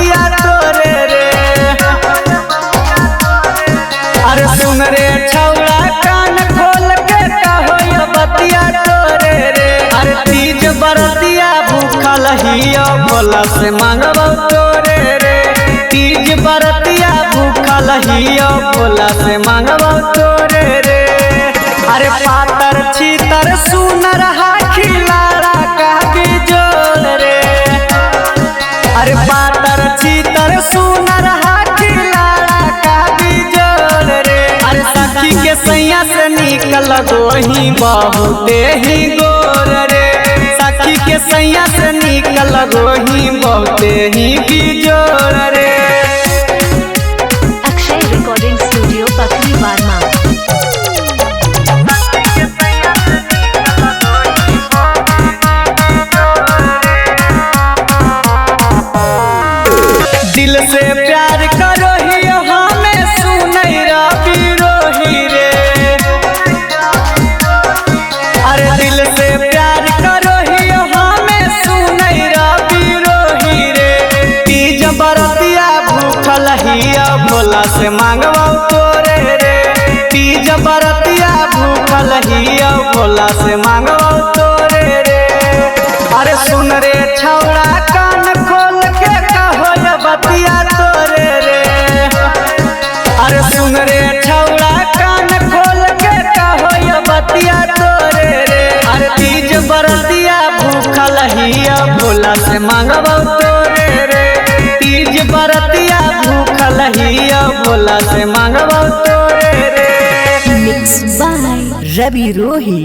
बतिया तोरे रे। अरे सुन रे छौड़ा कान खोल के कहो ये बतिया तोरे रे। अरे तीज बरतिया भूखल हियो भोला से मांगबो तोरे रे। तीज बरतिया भूखल हियो भोला से मांगबो तोरे रे। अरे पातर छीतर सुनर हाखी लाड़ा का बिजोल रे। अरे पातर छीतर सुनर हाखी लाड़ा का बिजोल रे। अरे सखी के सैया से निकल गोही बहुते ही गोर रे। सखी के सैया से निकल गोही बहुते ही बिजोर रे। अक्षय रिकॉर्डिंग स्टूडियो पखरी बारमा। दिल से प्यार करो ही हमें सुनई रवि रोही रे। अरे दिल से प्यार करो ही हमें सुनई रवि रोही रे। तीज बरतिया भूखल हिया भोला से मांगबो तोरे रे। तीज बरतिया भूखल हिया भोला से मांगबो तोरे रे। अरे सुन रे छौड़ा कान खोल के कहो ये बतिया तोरे रे। अरे सुन रे छौड़ा कान खोल के कहो ये बतिया तोरे रे। अरे तीज बरतिया भूखल हिया भोला से मांगबो तोरे रे। तीज बरतिया भूखल हिया भोला से मांगबो तोरे रे। मिक्स बाय रवि रोही।